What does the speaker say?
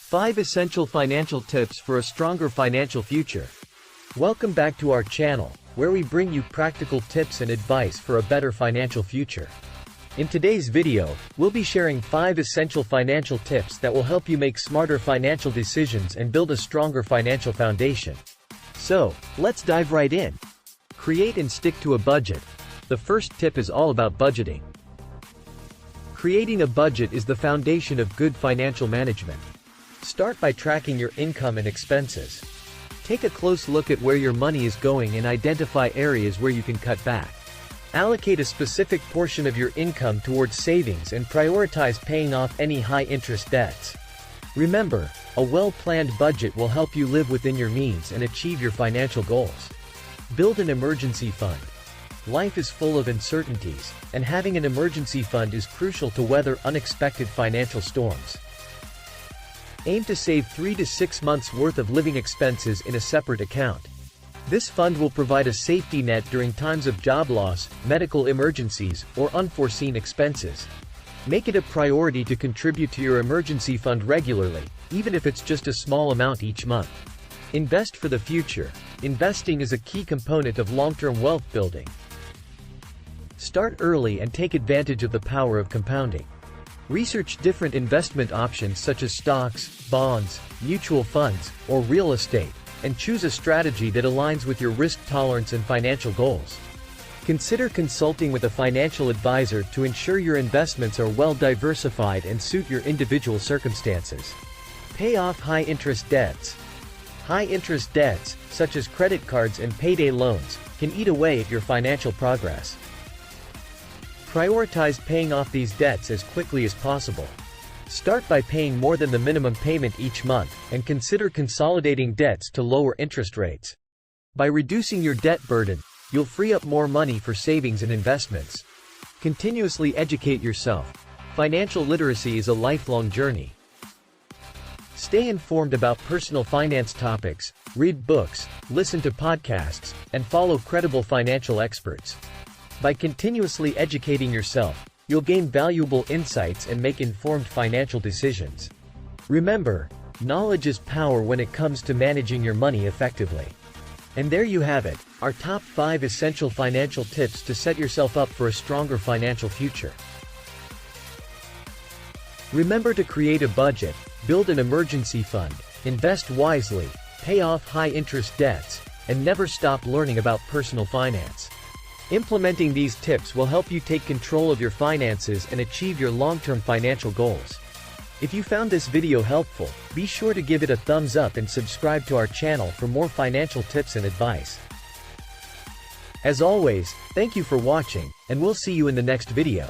5 Essential Financial Tips for a Stronger Financial Future. Welcome back to our channel, where we bring you practical tips and advice for a better financial future. In today's video, we'll be sharing 5 essential financial tips that will help you make smarter financial decisions and build a stronger financial foundation. So, let's dive right in. Create and stick to a budget. The first tip is all about budgeting. Creating a budget is the foundation of good financial management. Start by tracking your income and expenses. Take a close look at where your money is going and identify areas where you can cut back. Allocate a specific portion of your income towards savings and prioritize paying off any high-interest debts. Remember, a well-planned budget will help you live within your means and achieve your financial goals. Build an emergency fund. Life is full of uncertainties, and having an emergency fund is crucial to weather unexpected financial storms. Aim to save 3 to 6 months' worth of living expenses in a separate account. This fund will provide a safety net during times of job loss, medical emergencies, or unforeseen expenses. Make it a priority to contribute to your emergency fund regularly, even if it's just a small amount each month. Invest for the future. Investing is a key component of long-term wealth building. Start early and take advantage of the power of compounding. Research different investment options such as stocks, bonds, mutual funds, or real estate, and choose a strategy that aligns with your risk tolerance and financial goals. Consider consulting with a financial advisor to ensure your investments are well diversified and suit your individual circumstances. Pay off high-interest debts. High-interest debts, such as credit cards and payday loans, can eat away at your financial progress. Prioritize paying off these debts as quickly as possible. Start by paying more than the minimum payment each month, and consider consolidating debts to lower interest rates. By reducing your debt burden, you'll free up more money for savings and investments. Continuously educate yourself. Financial literacy is a lifelong journey. Stay informed about personal finance topics, read books, listen to podcasts, and follow credible financial experts. By continuously educating yourself, you'll gain valuable insights and make informed financial decisions. Remember, knowledge is power when it comes to managing your money effectively. And there you have it, our top 5 essential financial tips to set yourself up for a stronger financial future. Remember to create a budget, build an emergency fund, invest wisely, pay off high-interest debts, and never stop learning about personal finance. Implementing these tips will help you take control of your finances and achieve your long-term financial goals. If you found this video helpful, be sure to give it a thumbs up and subscribe to our channel for more financial tips and advice. As always, thank you for watching, and we'll see you in the next video.